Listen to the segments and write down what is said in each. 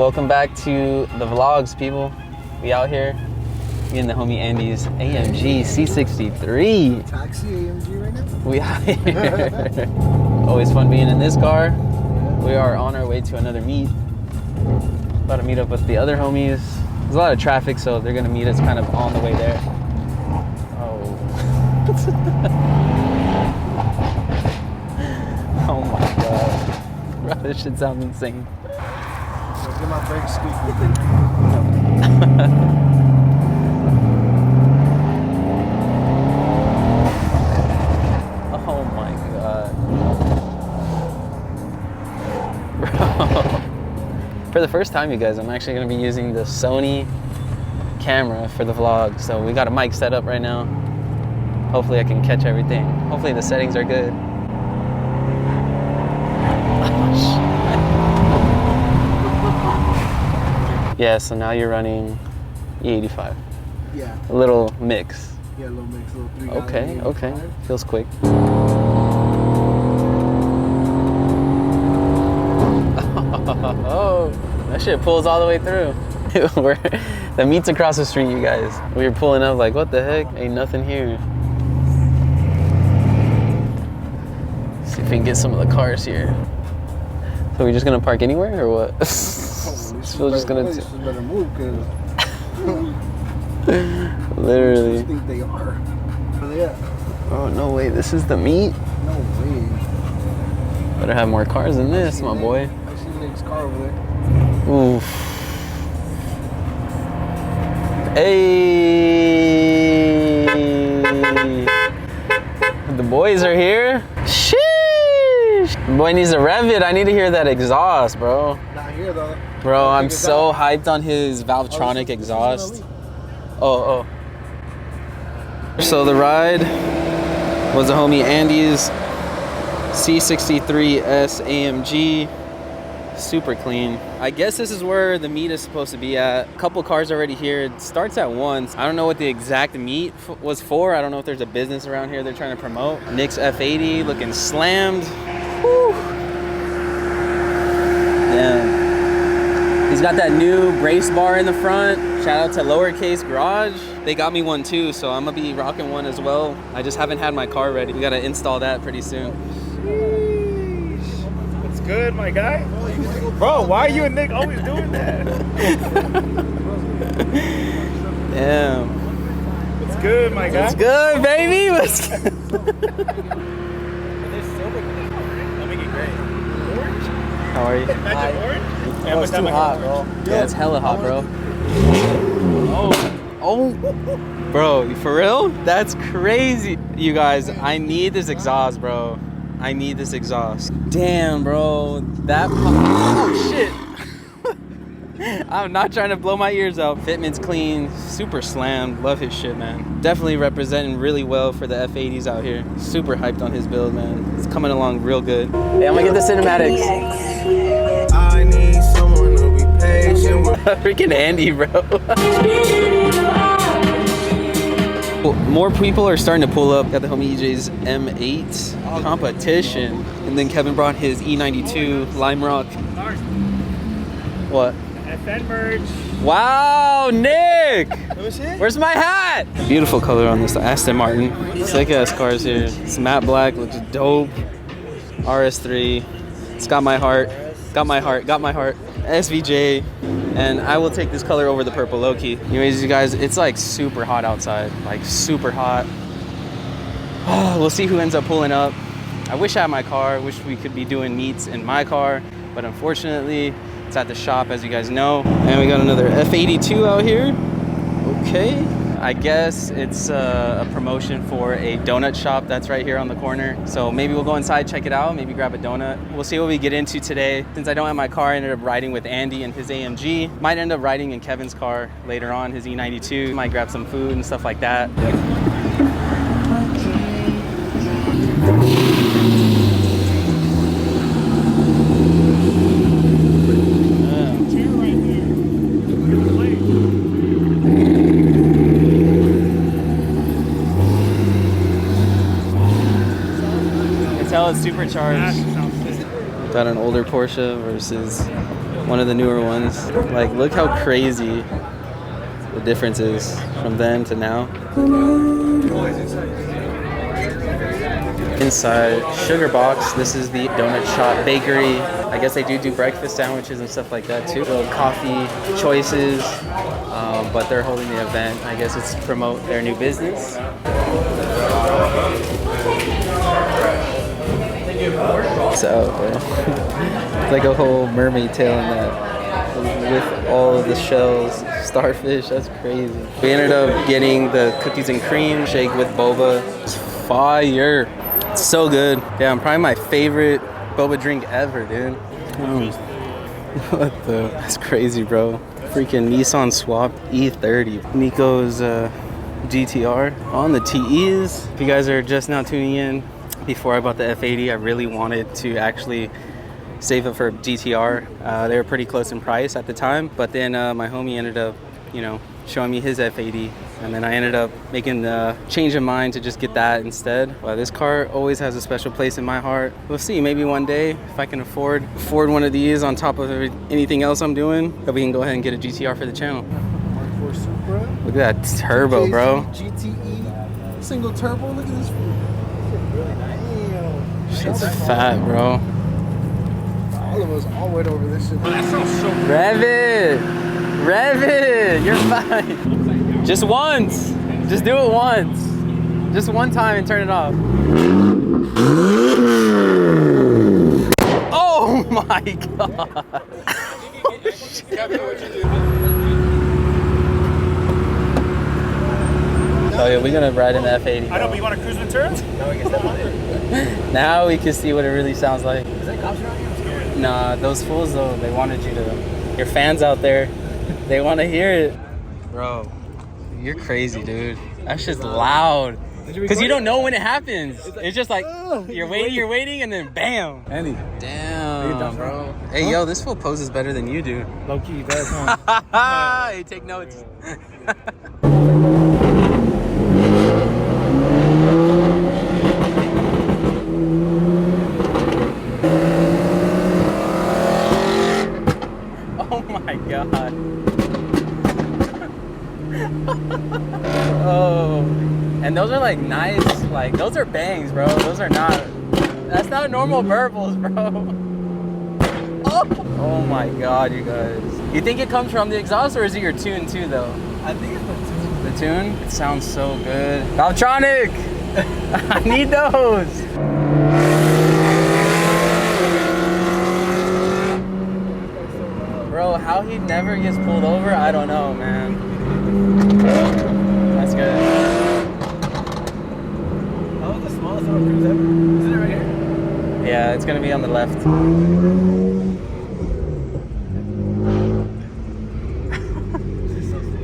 Welcome back to the vlogs, people. We out here in the homie Andy's AMG C63. Taxi AMG right now? We out here. Always fun being in this car. We are on our way to another meet. About to meet up with the other homies. There's a lot of traffic, so they're gonna meet us kind of on the way there. Oh. Oh my god. Bro, this shit sounds insane. Get my brakes squeaky. Oh my god. Bro. For the first time, you guys, I'm actually going to be using the Sony camera for the vlog. So we got a mic set up right now. Hopefully I can catch everything. Hopefully the settings are good. Yeah, so now you're running E85. Yeah. A little mix. Yeah, a little mix, a little 3 Okay, okay. Feels quick. Oh, that shit pulls all the way through. The meet's across the street, you guys. We were pulling up like, what the heck? Ain't nothing here. See if we can get some of the cars here. So we just gonna park anywhere or what? We're just gonna better move, cause literally. I think they are. Where they at? Oh no way! This is the meet. No way. Better have more cars than this, my boy. I see Nick's car over there. Oof. Hey. The boys are here. Sheesh. Boy needs to rev it. I need to hear that exhaust, bro. Not here though. Bro, I'm so hyped on his Valvetronic exhaust. Oh. So the ride was the homie Andy's C63S AMG. Super clean. I guess this is where the meet is supposed to be at. A couple cars already here. It starts at 1. I don't know what the exact meet was for. I don't know if there's a business around here they're trying to promote. Nick's F80 looking slammed. Whew. Yeah. He's got that new brace bar in the front. Shout out to Lowercase Garage. They got me one too, so I'm gonna be rocking one as well. I just haven't had my car ready. We gotta install that pretty soon. What's good, my guy? Bro, why are you and Nick always doing that? Damn. What's good, my guy? What's good, baby? What's good? How are you? Imagine orange? Oh, it's too hot, bro. Yeah, it's hella hot, bro. Oh, bro, for real? That's crazy. You guys, I need this exhaust, bro. I need this exhaust. Damn, bro. Oh, shit. I'm not trying to blow my ears out. Fitment's clean, super slammed. Love his shit, man. Definitely representing really well for the F80s out here. Super hyped on his build, man. It's coming along real good. Hey, I'm gonna get the cinematics. I need someone to be patient with. Freaking Andy, bro. More people are starting to pull up. Got the homie EJ's M8 competition. And then Kevin brought his E92 Lime Rock. What? FN merge. Wow, Nick! Where's my hat? Beautiful color on this Aston Martin. Sick ass cars here. It's matte black, looks dope. RS3. It's got my heart. Got my heart. SVJ. And I will take this color over the purple, low-key. Anyways, you guys, it's like super hot outside. Like super hot. Oh, we'll see who ends up pulling up. I wish I had my car. I wish we could be doing meets in my car. But unfortunately, it's at the shop, as you guys know. And we got another F82 out here. Okay. I guess it's a promotion for a donut shop that's right here on the corner. So maybe we'll go inside, check it out, maybe grab a donut. We'll see what we get into today. Since I don't have my car, I ended up riding with Andy and his AMG. Might end up riding in Kevin's car later on, his E92. Might grab some food and stuff like that. It's supercharged. Got an older Porsche versus one of the newer ones. Like, look how crazy the difference is from then to now. Inside Sugar Box, this is the donut shop bakery. I guess they do breakfast sandwiches and stuff like that too. Little coffee choices, but they're holding the event. I guess it's to promote their new business. So, bro, it's like a whole mermaid tail in that, with all of the shells, starfish. That's crazy. We ended up getting the cookies and cream shake with boba. It's fire. It's so good. Yeah, probably my favorite boba drink ever, dude. What the? That's crazy, bro. Freaking Nissan swapped E30. Nico's GTR on the TEs. If you guys are just now tuning in, before I bought the F80, I really wanted to actually save up for a GTR. They were pretty close in price at the time, but then my homie ended up, you know, showing me his F80, and then I ended up making the change of mind to just get that instead. Well, this car always has a special place in my heart. We'll see, maybe one day if I can afford one of these on top of anything else I'm doing, that we can go ahead and get a GTR for the channel. Look at that turbo, bro. GTE, single turbo. Look at this. Really nice. Shit's fat, bro. All of us all went over this shit. That sounds so good. Rev it, you're fine. Just once, just do it once. Just one time and turn it off. Oh my God. Oh yeah, we're gonna ride in the F80. I know, but you want to cruise in the turns? Now we can step on it. Now we can see what it really sounds like. Is that cops around here? I'm scared. Nah, those fools though, they wanted you to, your fans out there, they want to hear it. Bro, you're crazy, dude. That shit's loud. Because you don't know when it happens. It's just like, you're waiting, and then bam. Andy. Damn, bro. Hey, yo, this fool poses better than you do. Low key, bad time. Hey, take notes. Oh my God. Oh, and those are like nice, like those are bangs, bro. Those are not, that's not normal burbles, bro. Oh my God, you guys. You think it comes from the exhaust, or is it your tune too though? I think it's the tune. The tune? It sounds so good. Valvetronic! I need those! Bro, how he never gets pulled over, I don't know, man. That's good. That was the smallest auto cruise ever. Isn't it right here? Yeah, it's gonna be on the left.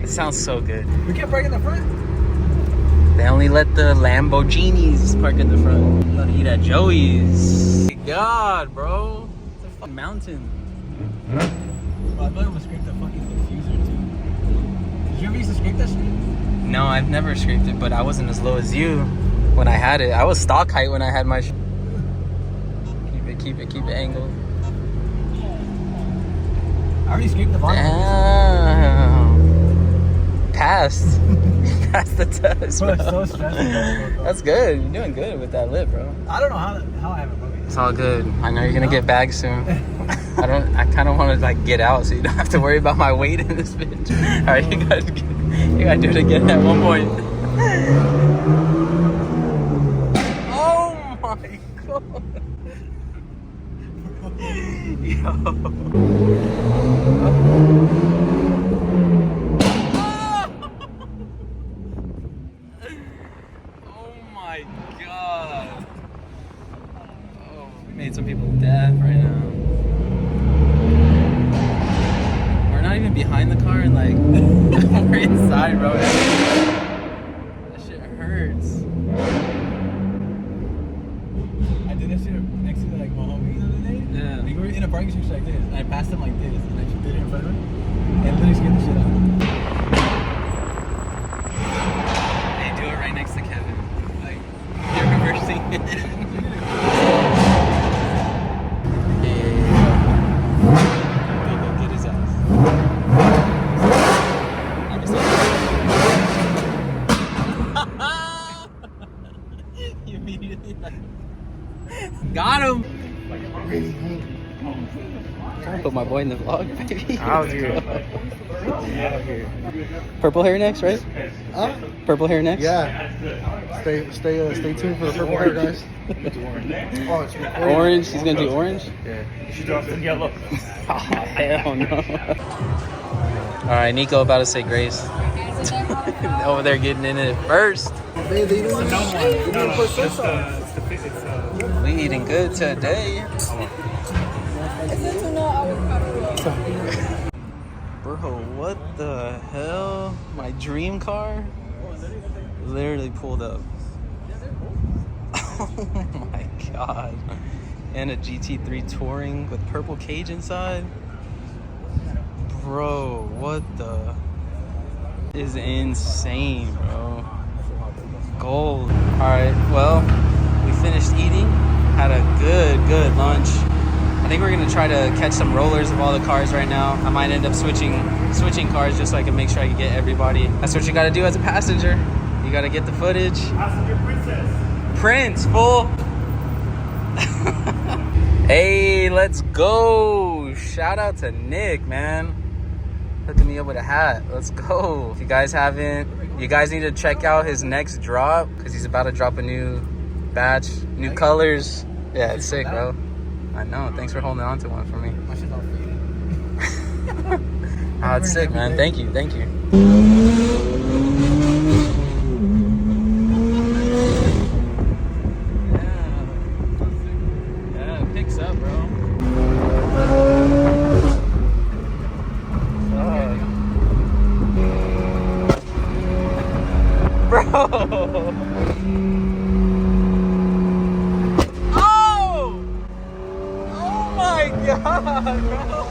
It sounds so good. We can't park in the front. They only let the Lamborghinis park in the front. You gotta eat at Joey's. God, bro. It's a fucking mountain. Well, I thought I was scrape the fucking diffuser too. Did you ever used to scrape that shit? No, I've never scraped it, but I wasn't as low as you when I had it. I was stock height when I had my keep it angled. I already scraped the bottom. Damn. Passed. Passed the test, bro. So stressful. That's good. You're doing good with that lip, bro. I don't know how I haven't broken it. It's all good. I know you're gonna get bagged soon. I kind of want to like get out so you don't have to worry about my weight in this bitch. All right, you gotta do it again at one point. Oh my God. Yo. Oh my God. Oh, we made some people deaf right now. We're not even behind the car and like we're inside, bro. That shit hurts. I did that shit next to like my homie the other day. Yeah. Like, we were in a parking structure like this, and I passed him like this, and I just did it in front of him, and literally scared the shit out of him. They do it right next to Kevin. Like you're reversing it. boy in the vlog, baby. Out here. Purple hair next, right? Huh? Purple hair next? Yeah. Stay tuned for the purple hair, guys. Oh, it's recording. Orange. He's gonna do orange. Yeah. She drops in yellow. Oh, hell no. All right, Nico about to say grace. Over there getting in it first. We eating good today. Bro, what the hell? My dream car literally pulled up. Oh my god. And a GT3 Touring with purple cage inside. Bro, what the is insane, bro. Gold. Alright, well, we finished eating. Had a good lunch. I think we're gonna try to catch some rollers of all the cars right now. I might end up switching cars just so I can make sure I can get everybody. That's what you gotta do as a passenger. You gotta get the footage. Passenger princess. Prince, fool. Hey, let's go. Shout out to Nick, man. Hooking me up with a hat. Let's go. If you guys haven't, you guys need to check out his next drop because he's about to drop a new batch, new colors. Yeah, it's sick, bro. I know. Thanks for holding on to one for me. Oh, it's sick, man. Thank you. Thank you. Yeah, it picks up, bro. Bro! Oh! Oh my god, bro!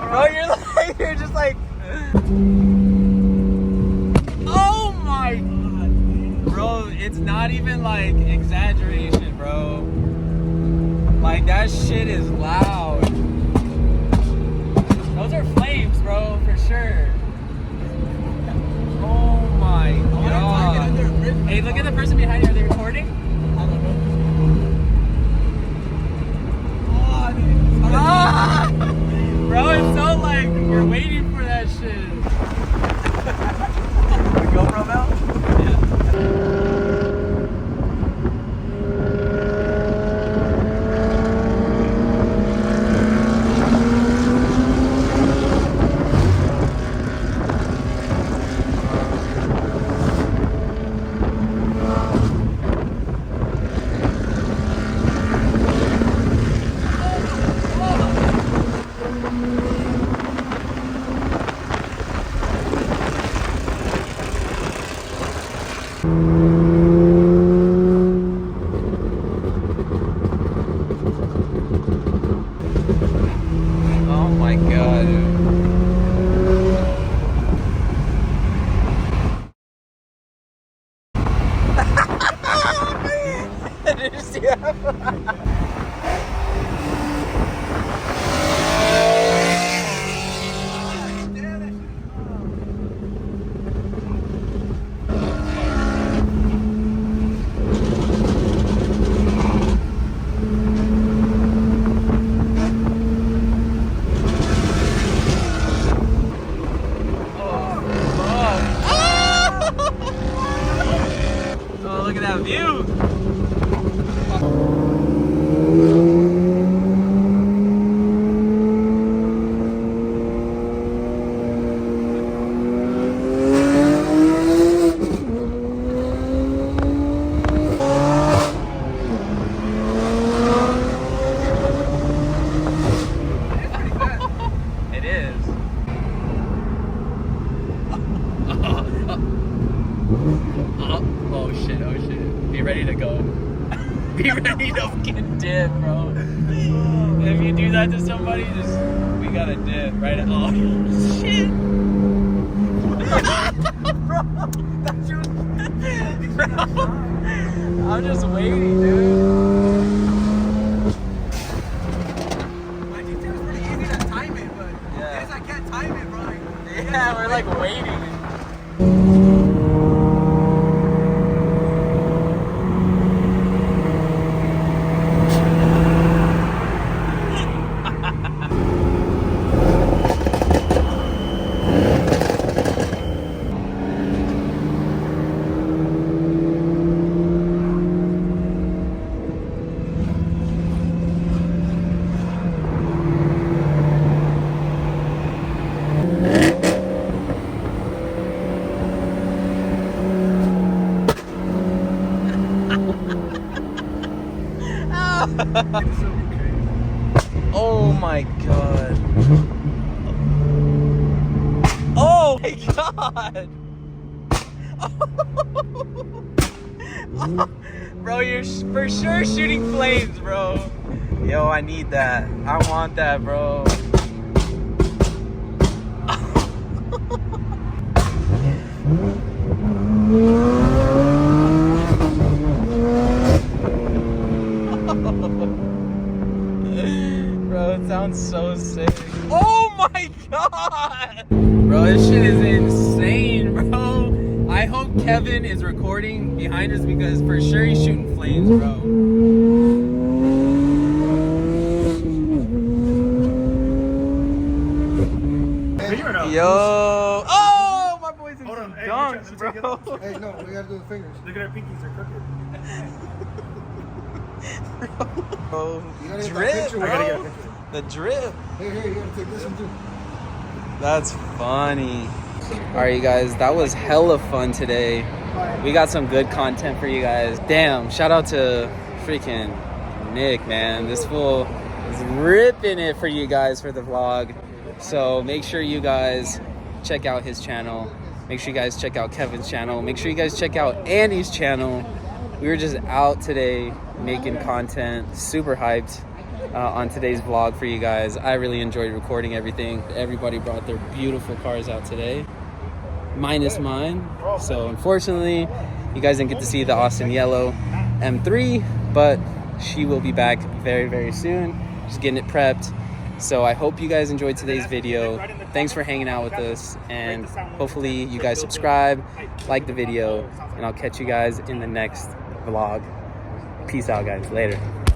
Bro, you're just like... Oh my god! Bro, it's not even like exaggeration, bro. Like, that shit is loud. Those are flames, bro, for sure. Oh my god. Hey, look at the person behind you. Are they recording? I don't know. Ah! Bro, it's so like you're waiting for that shit. The GoPro now? Yeah. Oh my god, dude. Did you see that? Oh, look at that view. It is. Oh shit, oh shit. Be ready to go. Be ready to fucking dip, bro. If you do that to somebody, just, we gotta dip, right? Oh shit. Bro, that's your... Bro, I'm just waiting, dude. My GT was pretty easy to time it, but yeah. I can't time it, bro. Yeah, we're like waiting. Oh my god. Oh my god. Bro, you're for sure shooting flames, bro. Yo, I need that. I want that, bro. Bro, it sounds so sick. Oh my god! Bro, this shit is insane, bro. I hope Kevin is recording behind us because for sure he's shooting flames, bro. Yo! Oh, my boy's in some dunks, bro. Hey, no, we gotta do the fingers. Look at our pinkies, they're crooked. Bro, You gotta get that drip, picture, I gotta get a bro. picture. The drip. Hey, you gotta take this one too. That's funny. All right, you guys, that was hella fun today. We got some good content for you guys. Damn, shout out to freaking Nick, man. This fool is ripping it for you guys for the vlog. So make sure you guys check out his channel. Make sure you guys check out Kevin's channel. Make sure you guys check out Andy's channel. We were just out today making content, super hyped on today's vlog for you guys. I really enjoyed recording everything. Everybody brought their beautiful cars out today, minus mine. So unfortunately, you guys didn't get to see the Austin Yellow M3, but she will be back very, very soon. Just getting it prepped. So I hope you guys enjoyed today's video. Thanks for hanging out with us, and hopefully you guys subscribe, like the video, and I'll catch you guys in the next vlog. Peace out, guys. Later.